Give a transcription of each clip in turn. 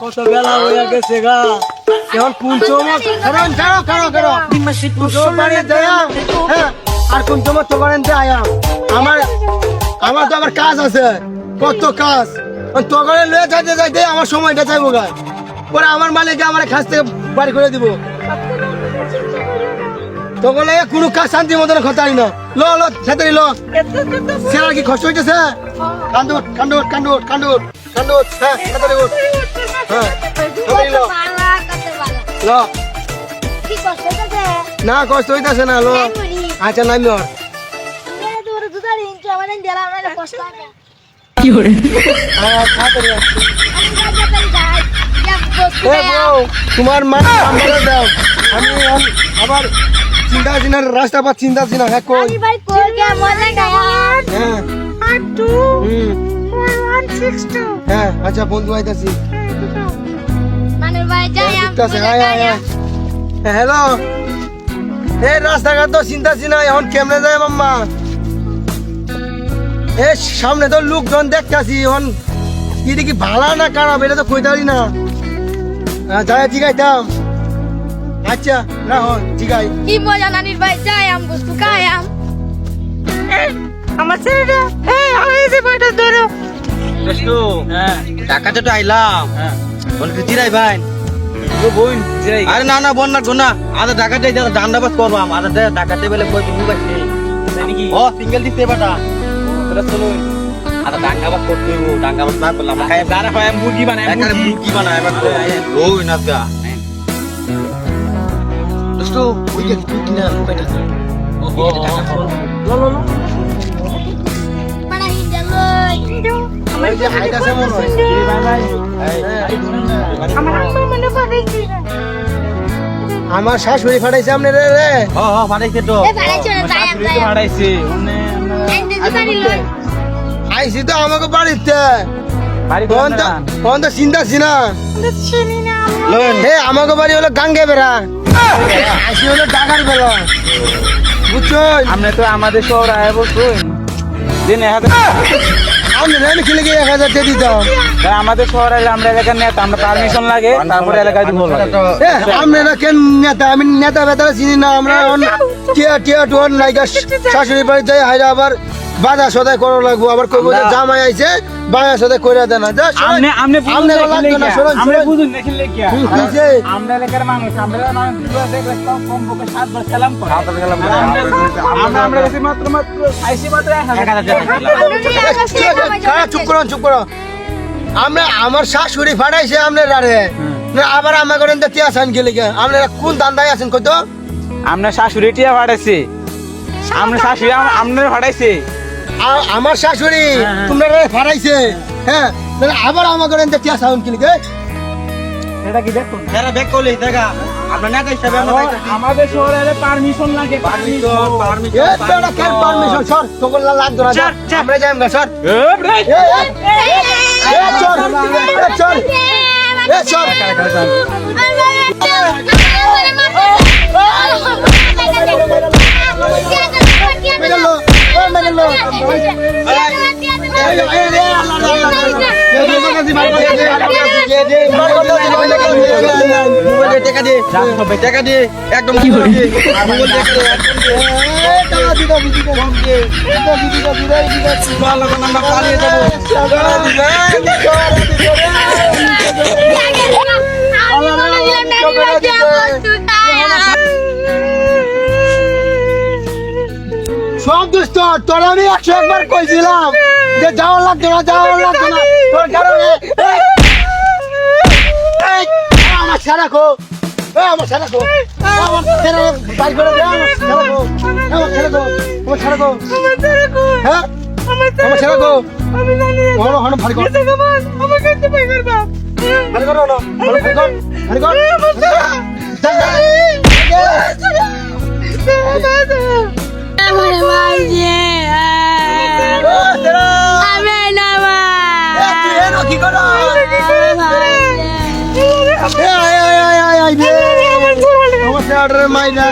কত বেলা হয়ে গেছে গা এখন কোন চমক কারণ কারো বাড়ি যায়া হ্যাঁ আর কোন চমক তো করেন যায়া আমার তো আবার কাজ আছে কত কাজ তো করে লয়ে যাইতে আমার সময়টা চাইবো গা পরে আমার মালিক আমার কাছ থেকে বাড়ি করে দিব তখন কোনো কাজ শান্তি মতন খতাই না লো সাথে লো সেরা কি কষ্ট হইতেছে কান্দুট হ্যাঁ সাথে উঠ হ্যাঁ লো লো না কষ্ট হইতেছে না লো আচ্ছা নামি ওর কি করে তোমার মা দাও আমি আবার চিন্তা রাস্তা পা চিন্তা হ্যাঁ কই হ্যাঁ আচ্ছা বন্ধু আইতাছি হ্যালো এই রাস্তাঘাট তো চিন্তা এখন কেমনে যায় মাম্মা এ সামনে তো লোকজন দেখতেছি এখন কি ভালো না খারাপ এটা তো কইতে পারি না যাই জিগাইতাম আচ্ছা রাখো জিগাই কি মজা নানির ভাই যাই আম বস্তু খাই আম আমার ছেলেটা আমি যে বইটা ধরো দোস্তো ঢাকাতে তো আইলাম বলতে জিরাই ভাই বোন জিরাই আরে না বোন না গোনা আদা ঢাকাতে ডান্ডাবাজ করবাম আদা ঢাকাতে বেলে কই তুমি বাইছে নাকি ও সিঙ্গেল দিতে বাটা তোরা শুনুন আদা ডান্ডাবাজ করতে হইব ডান্ডাবাজ না করলাম খাই গারা হয় মুরগি বানায় মুরগি বানায় এবার ওই না গা দোস্তো ওই যে কিনা লুকাইতা ও লো মানে হিন্দালো আমার যে হাইতাছে মন হয় ভাই আমার আম্মা মনে পড়েছে আমার শাশুড়ি ফাটাইছে আমনে রে হ্যাঁ ফাটাইছে তো এ ভাড়াইছো না যাই আম যাই ফাটাইছে ওনে এন্ড জুতারি লই আইছি তো আমাকে বাড়িতে বাড়ি কোন তো চিন্তা সিনা চিনি না হে আমাকে বাড়ি হলো গাঙ্গে বেড়া আইসি হলো ডাকার বেড়া বুঝছো আমরা তো আমাদের শহর আয় বলছুন দিনে আমি রেমি খেলে গিয়ে 1000 দিয়ে দিতাম আমাদের শহরে আমরা এলাকার নেতা আমরা পারমিশন লাগে তারপরে এলাকায় দিব আমরা কেন নেতা আমি নেতা বেতারা চিনি না আমরা টিয়া টুয়ার নাইকা শাশুড়ি বাড়ি যাই হাইরা আবার বাধা সদাই করা লাগবো আবার কইবো যে জামাই আইছে বাধা সদাই কইরা দেন না আমরা বুঝুন দেখি লেখিয়া আমরা এলাকার মানুষ আমরা কমপক্ষে 7 বার সালাম করি আমরা বেশি মাত্র আইসি মাত্র 1000 টাকা চুপ করো আমরা আমার শাশুড়ি ফাটাইছে আপনার আরে আবার আমার করেন তো টিয়া সাইন গেলে আপনারা কোন দান্দায় আছেন কত আমরা শাশুড়ি টিয়া ফাটাইছি আমরা শাশুড়ি আমরা ফাটাইছি আমার শাশুড়ি তোমরা ফাটাইছে হ্যাঁ আবার আমার করেন তো টিয়া সাইন গেলে এটা কি দেখুন এরা ব্যাক করলে দেখা আমরা নেতা হিসাবে আমাদের শহরে পারমিশন লাগে পারমিশন সর তোগুলো লাগতো না আমরা যাইম গা সর চল টাকা দিয়ে একদম সব দোস্ত তোর আমি 101 বার কইছিলাম যে যাওয়া লাগতো না তোর কারণে আমার সারা কো আমার সারা বাইক করে দে আমার সারা কো হ্যাঁ আমার সারা কো আমি জানি হলো হলো ভারী কর আমার কাছে পাই করবা ভারী কর হলো ভারী কর আমার মাঝে আমি না মা কি করো আমার মাইনা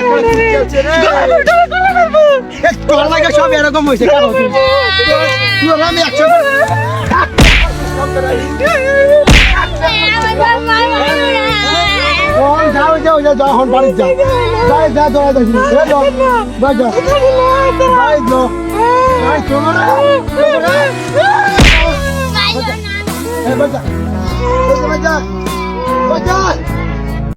তোর লাগে সব এরকম হয়েছে আমি 100 যা এখন বাড়ি যা যাই যা ধরা দেখি এ যা বাই যা বাই যা বাই চলো না এ বাই যা বাই যা বাই যা